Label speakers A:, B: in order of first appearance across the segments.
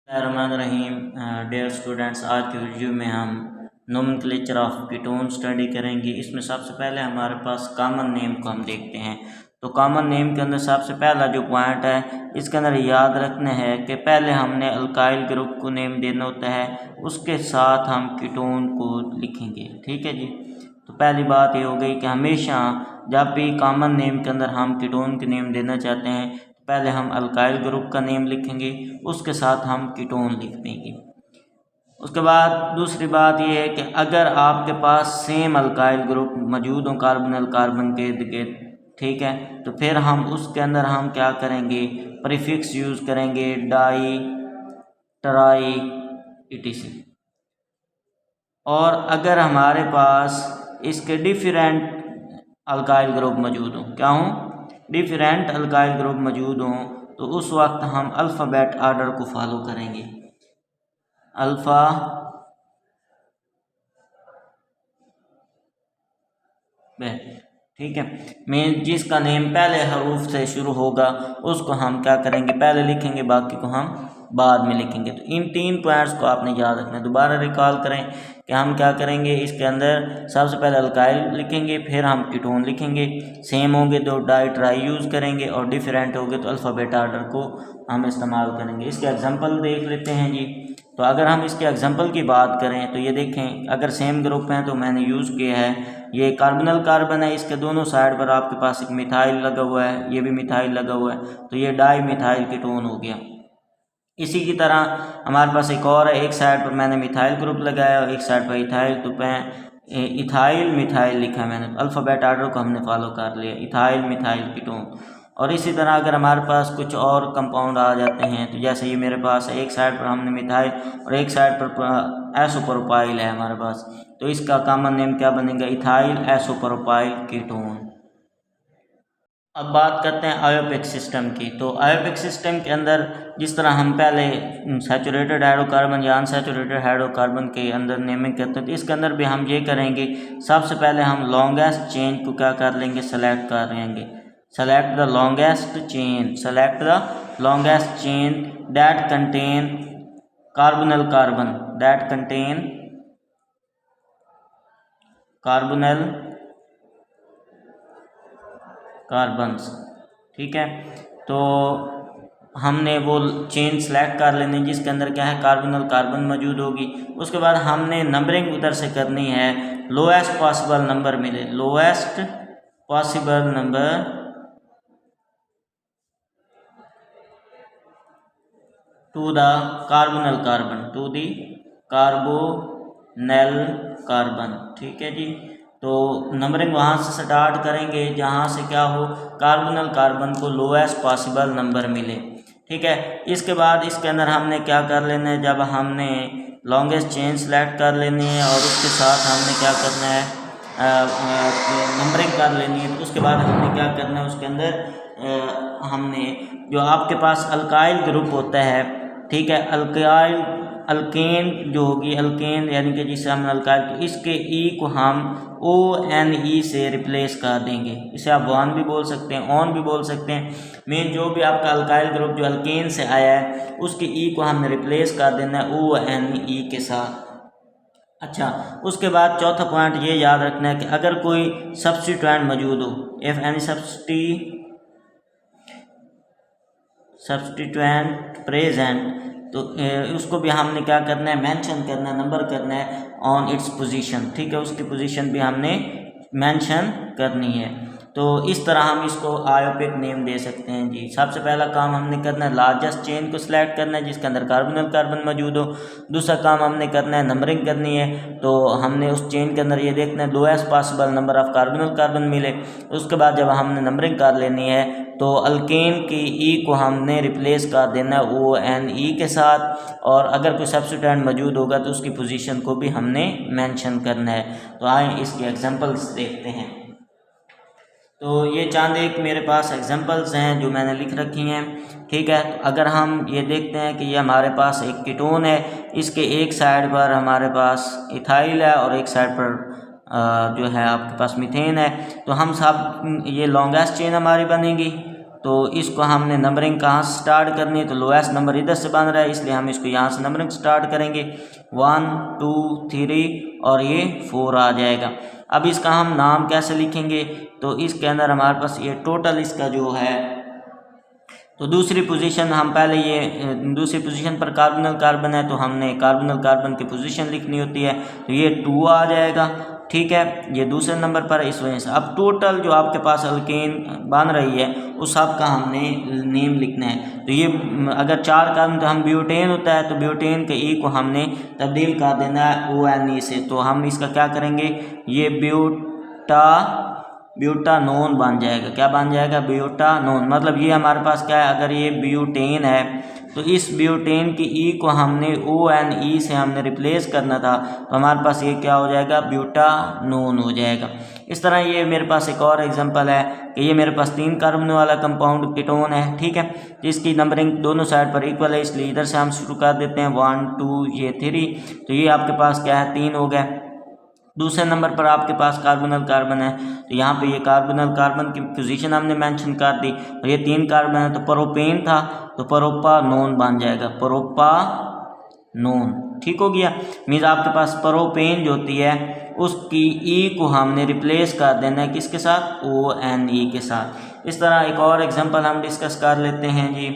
A: रहीम dear students, आज की video में हम नोमेनक्लेचर ऑफ कीटोन स्टडी करेंगे। इसमें सबसे पहले हमारे पास कॉमन नेम को हम देखते हैं। तो कॉमन नेम के अंदर सबसे पहला जो पॉइंट है इसके अंदर याद रखना है कि पहले हमने अल्काइल ग्रुप को नेम देना होता है, उसके साथ हम कीटोन को लिखेंगे। ठीक है जी। तो पहली बात ये हो गई कि हमेशा जब भी कॉमन नेम के अंदर हम कीटोन के नेम देना चाहते हैं पहले हम अल्काइल ग्रुप का नेम लिखेंगे, उसके साथ हम कीटोन लिख देंगे। उसके बाद दूसरी बात यह है कि अगर आपके पास सेम अल्काइल ग्रुप मौजूद हो कार्बोनिल कार्बन के इर्द गिर्द, ठीक है, तो फिर हम उसके अंदर हम क्या करेंगे, प्रीफिक्स यूज़ करेंगे, डाई, ट्राई, etc। और अगर हमारे पास इसके डिफरेंट अल्काइल ग्रुप मौजूद हों, क्या हों, डिफरेंट अल्काइल ग्रुप मौजूद हों, तो उस वक्त हम अल्फ़ाबेट आर्डर को फॉलो करेंगे। अल्फ़ा बेट, ठीक है, मैं जिसका नेम पहले हरूफ से शुरू होगा उसको हम क्या करेंगे, पहले लिखेंगे, बाकी को हम बाद में लिखेंगे। तो इन 3 पॉइंट्स को आपने याद रखना है। दोबारा रिकॉल करें कि हम क्या करेंगे, इसके अंदर सबसे पहले अल्काइल लिखेंगे, फिर हम कीटोन लिखेंगे। सेम होंगे तो डाई ट्राई यूज़ करेंगे, और डिफरेंट होंगे तो अल्फ़ाबेट आर्डर को हम इस्तेमाल करेंगे। इसके एग्जांपल देख लेते हैं जी। तो अगर हम इसके एग्जांपल की बात करें तो ये देखें, अगर सेम ग्रुप हैं तो मैंने यूज़ किया है, ये कार्बोनिल कार्बन है, इसके दोनों साइड पर आपके पास एक मिथाइल लगा हुआ है, ये भी मिथाइल लगा हुआ है, तो ये डाई मिथाइल कीटोन हो गया। इसी की तरह हमारे पास एक और है, एक साइड पर मैंने मिथाइल ग्रुप लगाया और एक साइड पर इथाइल, तो इथाइल मिथाइल लिखा है मैंने, अल्फ़ाबेट आर्डर को हमने फॉलो कर लिया, इथाइल मिथाइल कीटोन। और इसी तरह अगर हमारे पास कुछ और कंपाउंड आ जाते हैं, तो जैसे ये मेरे पास एक साइड पर हमने मिथाइल और एक साइड पर एसोप्रोपाइल है हमारे पास, तो इसका कॉमन नेम क्या बनेगा, इथाइल एसोप्रोपाइल कीटोन। अब बात करते हैं आयोपिक सिस्टम की। तो आयोपिक सिस्टम के अंदर जिस तरह हम पहले सैचुरेटेड हाइड्रोकार्बन या अनसैचुरेटेड हाइड्रोकार्बन के अंदर नेमिंग करते हैं, तो इसके अंदर भी हम ये करेंगे, सबसे पहले हम लॉन्गेस्ट चेन को क्या कर लेंगे, सेलेक्ट कर लेंगे। Select the longest chain, select the longest chain that contain carbonyl carbon, that contain carbonyl carbons. ठीक है, तो हमने वो चेन सेलेक्ट कर लेनी जिसके अंदर क्या है, कार्बोनिल कार्बन मौजूद होगी। उसके बाद हमने नंबरिंग उधर से करनी है, लोएस्ट पॉसिबल नंबर मिले, lowest possible number to the carbonyl carbon, to the carbonyl carbon. ठीक है जी। तो नंबरिंग वहाँ से स्टार्ट करेंगे जहाँ से क्या हो, कार्बोनिल कार्बन को लोएस्ट पॉसिबल नंबर मिले। ठीक है, इसके बाद इसके अंदर हमने क्या कर लेना है, जब हमने लॉन्गेस्ट चेन सेलेक्ट कर लेनी है और उसके साथ हमने क्या करना है, नंबरिंग कर लेनी है, तो उसके बाद हमने क्या करना है, उसके अंदर हमने जो आपके पास अल्काइल ग्रुप होता है, ठीक है, अल्काइल अल्केन जो होगी, अल्केन यानी कि जिसे हम अल्काइल, तो इसके ई को हम ONE से रिप्लेस कर देंगे। इसे आप वन भी बोल सकते हैं, ऑन भी बोल सकते हैं। मेन जो भी आपका अल्काइल ग्रुप जो अल्केन से आया है उसके ई को हमने रिप्लेस कर देना है ONE के साथ। अच्छा, उसके बाद चौथा पॉइंट ये याद रखना है कि अगर कोई सब्स्टिट्यूएंट मौजूद हो, इफ एनी सब्स्टिट्यूएंट प्रेजेंट, तो उसको भी हमने क्या करना है, मेंशन करना है, नंबर करना है ऑन इट्स पोजीशन। ठीक है, उसकी पोजीशन भी हमने मेंशन करनी है। तो इस तरह हम इसको आयोपिक नेम दे सकते हैं जी। सबसे पहला काम हमने करना है, लार्जेस्ट चेन को सिलेक्ट करना है जिसके अंदर कार्बोनिल कार्बन मौजूद हो। दूसरा काम हमने करना है, नंबरिंग करनी है, तो हमने उस चेन के अंदर ये देखना है lowest possible number of carbonyl carbon मिले। उसके बाद जब हमने नंबरिंग कर लेनी है तो अल्केन की ई को हमने रिप्लेस कर देना है ONE के साथ, और अगर कोई सब्स्टिट्यूएंट मौजूद होगा तो उसकी पोजीशन को भी हमने मेंशन करना है। तो आए इसके एग्जांपल्स देखते हैं। तो ये चंद एक मेरे पास एग्जांपल्स हैं जो मैंने लिख रखी हैं। ठीक है, तो अगर हम ये देखते हैं कि ये हमारे पास एक कीटोन है, इसके एक साइड पर हमारे पास इथाइल है और एक साइड पर जो है आपके पास मीथेन है, तो हम सब ये लॉन्गेस्ट चेन हमारी बनेगी। तो इसको हमने नंबरिंग कहाँ से स्टार्ट करनी है, तो लोएस्ट नंबर इधर से बन रहा है, इसलिए हम इसको यहाँ से नंबरिंग स्टार्ट करेंगे 1 2 3 और ये 4 आ जाएगा। अब इसका हम नाम कैसे लिखेंगे, तो इसके अंदर हमारे पास ये टोटल इसका जो है, तो दूसरी पोजीशन हम पहले ये दूसरी पोजीशन पर कार्बोनल कार्बन है, तो हमने कार्बोनल कार्बन की पोजीशन लिखनी होती है, तो ये 2 आ जाएगा। ठीक है, ये दूसरे नंबर पर है, इस वजह से अब टोटल जो आपके पास अल्केन बन रही है उस सब का हमने नेम लिखना है। तो ये अगर 4 कार्बन, तो हम ब्यूटेन होता है, तो ब्यूटेन के ई को हमने तब्दील कर देना है ONE से, तो हम इसका क्या करेंगे, ये ब्यूटानोन बन जाएगा। क्या बन जाएगा, ब्यूटानोन। मतलब ये हमारे पास क्या है, अगर ये ब्यूटेन है तो इस ब्यूटेन की ई को हमने ONE से हमने रिप्लेस करना था, तो हमारे पास ये क्या हो जाएगा, ब्यूटानोन हो जाएगा। इस तरह ये मेरे पास एक और एग्जांपल है कि ये मेरे पास 3 कार्बन वाला कंपाउंड कीटोन है। ठीक है, जिसकी नंबरिंग दोनों साइड पर इक्वल है, इसलिए इधर से हम शुरू कर देते हैं 1 2 ये 3, तो ये आपके पास क्या है, 3 हो गया। दूसरे नंबर पर आपके पास कार्बोनल कार्बन है, तो यहाँ पे ये कार्बोनल कार्बन की पोजीशन हमने मेंशन कर दी, और ये 3 कार्बन है, तो प्रोपेन था, तो प्रोपानोन बन जाएगा, प्रोपानोन। ठीक हो गया, मीन्स आपके पास प्रोपेन जो होती है उसकी ई को हमने रिप्लेस कर देना है किसके साथ, ONE के साथ। इस तरह एक और एग्जांपल हम डिस्कस कर लेते हैं जी।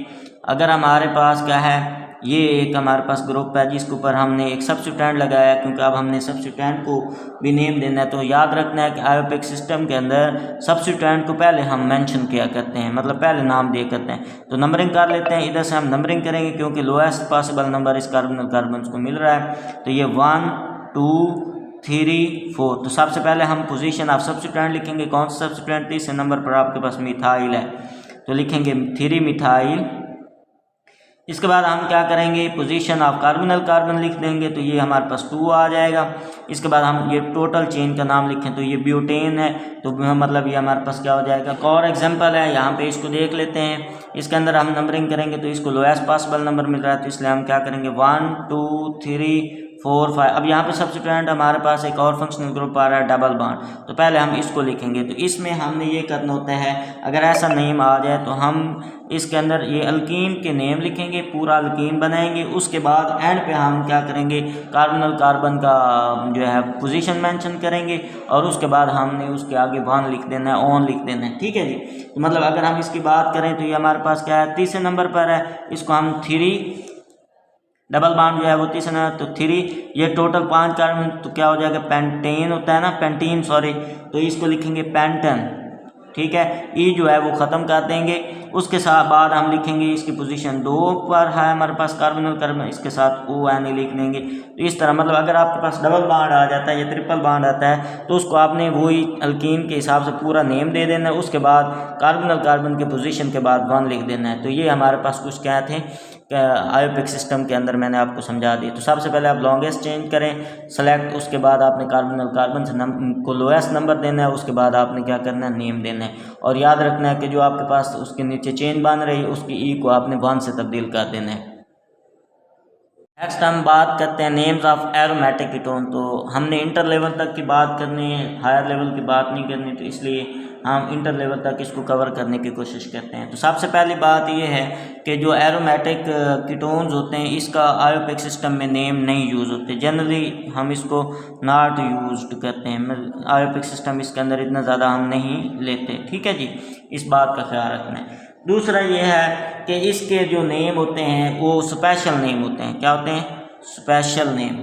A: अगर हमारे पास क्या है, ये एक हमारे पास ग्रुप है जिसके ऊपर हमने एक सब्स्टिट्यूएंट लगाया, क्योंकि अब हमने सब्स्टिट्यूएंट को भी नेम देना है, तो याद रखना है कि आयोपेक सिस्टम के अंदर सब्स्टिट्यूएंट को पहले हम मेंशन किया करते हैं, मतलब पहले नाम दिया करते हैं। तो नंबरिंग कर लेते हैं, इधर से हम नंबरिंग करेंगे क्योंकि लोएस्ट पॉसिबल नंबर इस कार्बोनल कार्बन को मिल रहा है, तो ये 1 2 3 4। तो सबसे पहले हम पोजीशन ऑफ सब्स्टिट्यूएंट लिखेंगे। कौन सा सब्स्टिट्यूएंट, तीसरे नंबर पर आपके पास मिथाइल है, तो लिखेंगे 3 मिथाइल। इसके बाद हम क्या करेंगे, पोजीशन ऑफ कार्बोनल कार्बन लिख देंगे, तो ये हमारे पास 2 आ जाएगा। इसके बाद हम ये टोटल चेन का नाम लिखें, तो ये ब्यूटेन है, तो मतलब ये हमारे पास क्या हो जाएगा। एक और एग्जांपल है, यहाँ पे इसको देख लेते हैं। इसके अंदर हम नंबरिंग करेंगे, तो इसको लोएस्ट पॉसिबल नंबर मिल रहा है, तो इसलिए हम क्या करेंगे 1 2 3 4 5। अब यहाँ पे सब्स्टिट्यूएंट हमारे पास एक और फंक्शनल ग्रुप आ रहा है, डबल बॉन्ड, तो पहले हम इसको लिखेंगे। तो इसमें हमने ये करना होता है, अगर ऐसा नेम आ जाए तो हम इसके अंदर ये अल्कीन के नेम लिखेंगे, पूरा अल्कीन बनाएंगे, उसके बाद एंड पे हम क्या करेंगे, कार्बोनल कार्बन का जो है पोजीशन मेंशन करेंगे, और उसके बाद हमने उसके आगे 1 लिख देना है, ऑन लिख देना है। ठीक है जी, तो मतलब अगर हम इसकी बात करें तो ये हमारे पास क्या है, तीसरे नंबर पर है, इसको हम 3 डबल बॉन्ड जो है वो तीसरा है, तो 3, ये टोटल 5 कार्बन, तो क्या हो जाएगा, पेंटेन होता है ना, पेंटीन सॉरी, तो इसको लिखेंगे पेंटन। ठीक है, ई जो है वो ख़त्म कर देंगे, उसके साथ बाद हम लिखेंगे इसकी पोजीशन 2 पर है हमारे पास कार्बोनल कार्बन, इसके साथ ONE लिख देंगे। तो इस तरह मतलब अगर आपके पास डबल बॉन्ड आ जाता है या ट्रिपल बॉन्ड आता है, तो उसको आपने वही अल्कीन के हिसाब से पूरा नेम दे देना है, उसके बाद कार्बोनल कार्बन के पोजीशन के बाद 1 लिख देना है। तो ये हमारे पास कुछ क्या थे आयोपेक सिस्टम के अंदर मैंने आपको समझा दी। तो सबसे पहले आप लॉन्गेस्ट चेंज करें सेलेक्ट, उसके बाद आपने कार्बोनल कार्बन से को लोएस्ट नंबर देना है, उसके बाद आपने क्या करना है, नेम देना है, और याद रखना है कि जो आपके पास उसके नीचे चेन बन रही है उसकी ई को आपने 1 से तब्दील कर देना है। नेक्स्ट हम बात करते हैं नेम्स ऑफ एरोमेटिक कीटोन। तो हमने इंटर लेवल तक की बात करनी है, हायर लेवल की बात नहीं करनी, तो इसलिए हम इंटर लेवल तक इसको कवर करने की कोशिश करते हैं। तो सबसे पहली बात ये है कि जो एरोमेटिक कीटोन्स होते हैं इसका आयोपेक सिस्टम में नेम नहीं यूज़ होते, जनरली हम इसको नॉट यूज्ड करते हैं, आयोपेक सिस्टम इसके अंदर इतना ज़्यादा हम नहीं लेते। ठीक है जी, इस बात का ख्याल रखना है। दूसरा ये है कि इसके जो नेम होते हैं वो स्पेशल नेम होते हैं। क्या होते हैं, स्पेशल नेम।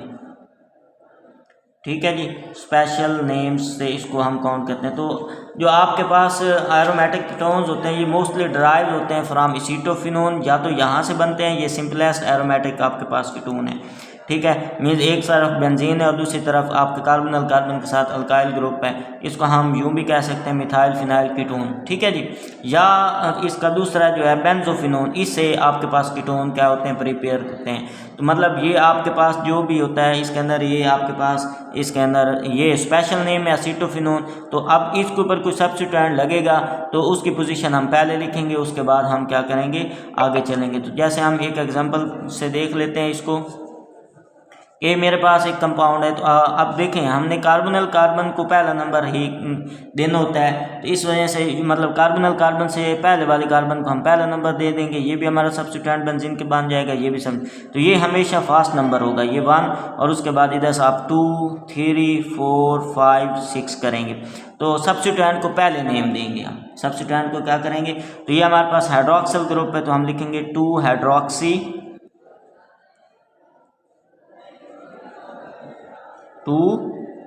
A: ठीक है जी, स्पेशल नेम्स से इसको हम काउंट करते हैं। तो जो आपके पास एरोमेटिक कीटोन्स होते हैं ये मोस्टली ड्राइव होते हैं फ्रॉम एसीटोफिनोन, या तो यहाँ से बनते हैं, ये सिंपलेस्ट एरोमेटिक आपके पास कीटोन है। ठीक है, मीन्स एक तरफ बेंजीन है और दूसरी तरफ आपके कार्बोनल कार्बन के साथ अल्काइल ग्रुप है, इसको हम यूं भी कह सकते हैं मिथाइल फिनाइल कीटोन। ठीक है जी, या इसका दूसरा जो है बेंजोफिनोन, इससे आपके पास कीटोन क्या होते हैं, प्रिपेयर होते हैं। तो मतलब ये आपके पास जो भी होता है इसके अंदर, ये आपके पास इसके अंदर ये स्पेशल नेम है एसीटोफिनोन। तो अब इसके ऊपर कोई सब्स्टिट्यूएंट लगेगा तो उसकी पोजीशन हम पहले लिखेंगे, उसके बाद हम क्या करेंगे, आगे चलेंगे। तो जैसे हम एक एग्जांपल से देख लेते हैं इसको। ये मेरे पास एक कंपाउंड है। तो अब देखें, हमने कार्बोनिल कार्बन को पहला नंबर ही देना होता है, तो इस वजह से मतलब कार्बोनिल कार्बन से पहले वाले कार्बन को हम पहला नंबर दे देंगे। ये भी हमारा सब्स्टिट्यूएंट बेंजीन के बन जाएगा, ये भी सब। तो ये हमेशा फास्ट नंबर होगा, ये 1, और उसके बाद इधर से आप 2, 3, 4, 5, 6 करेंगे। तो सब्स्टिट्यूएंट को पहले नेम देंगे हम। सब्स्टिट्यूएंट को क्या करेंगे, तो ये हमारे पास हाइड्रोक्सिल ग्रुप है, तो हम लिखेंगे 2 हाइड्रोक्सी, 2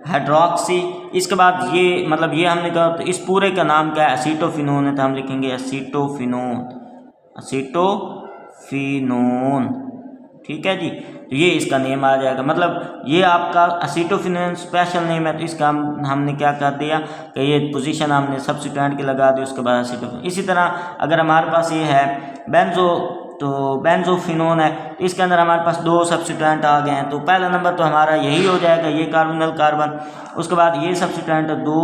A: हाइड्रोक्सी। इसके बाद ये मतलब ये हमने कहा, तो इस पूरे का नाम क्या है, एसीटोफिनोन है, तो हम लिखेंगे एसीटोफिनोन, एसीटोफिनोन। ठीक है जी, तो ये इसका नेम आ जाएगा। मतलब ये आपका एसीटोफिनोन स्पेशल नेम है, तो इसका हमने क्या कर दिया कि ये पोजीशन हमने सब्स्टिट्यूएंट की लगा दी, उसके बाद एसीटोफिनोन। इसी तरह अगर हमारे पास ये है बेंजो, तो बेंजोफिनोन है, इसके अंदर हमारे पास 2 सब्स्टिट्यूएंट आ गए हैं, तो पहला नंबर तो हमारा यही हो जाएगा, ये कार्बोनिल कार्बन। उसके बाद ये सब्स्टिट्यूएंट 2,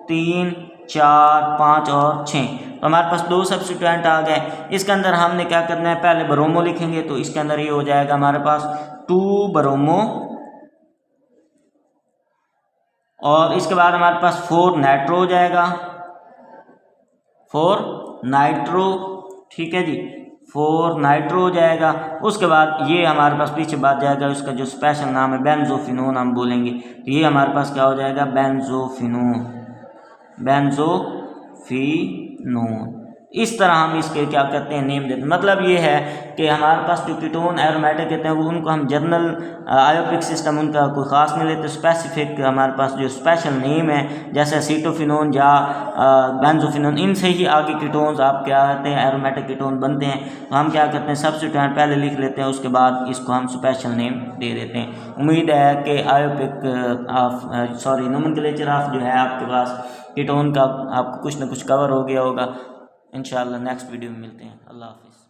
A: 3, 4, 5 और 6, तो हमारे पास 2 सब्स्टिट्यूएंट आ गए। इसके अंदर हमने क्या करना है, पहले ब्रोमो लिखेंगे, तो इसके अंदर ये हो जाएगा हमारे पास 2 ब्रोमो, और इसके बाद हमारे पास 4 नाइट्रो हो जाएगा, 4 नाइट्रो। ठीक है जी, 4 नाइट्रो हो जाएगा। उसके बाद ये हमारे पास पीछे बात जाएगा, उसका जो स्पेशल नाम है बेंजोफिनोन हम बोलेंगे, तो ये हमारे पास क्या हो जाएगा, बेंजोफिनोन, बेंजोफिनोन। इस तरह हम इसके क्या करते हैं, नेम देते हैं। मतलब ये है कि हमारे पास जो कीटोन एरोमेटिक कहते हैं, वो उनको हम जनरल आयोपिक सिस्टम उनका कोई ख़ास नहीं लेते, स्पेसिफिक हमारे पास जो स्पेशल नेम है, जैसे एसीटोफिनोन या बेंजोफिनोन, इनसे ही आगे कीटोन्स आप क्या कहते हैं, एरोमेटिक कीटोन बनते हैं। तो हम क्या करते हैं, सब्स्टिट्यूएंट पहले लिख लेते हैं, उसके बाद इसको हम स्पेशल नेम दे देते हैं। उम्मीद है कि आयोपिक नोमेनक्लेचर ऑफ जो है आपके पास कीटोन का आपको कुछ ना कुछ कवर हो गया होगा। इंशाअल्लाह नेक्स्ट वीडियो में मिलते हैं। अल्लाह हाफिज़।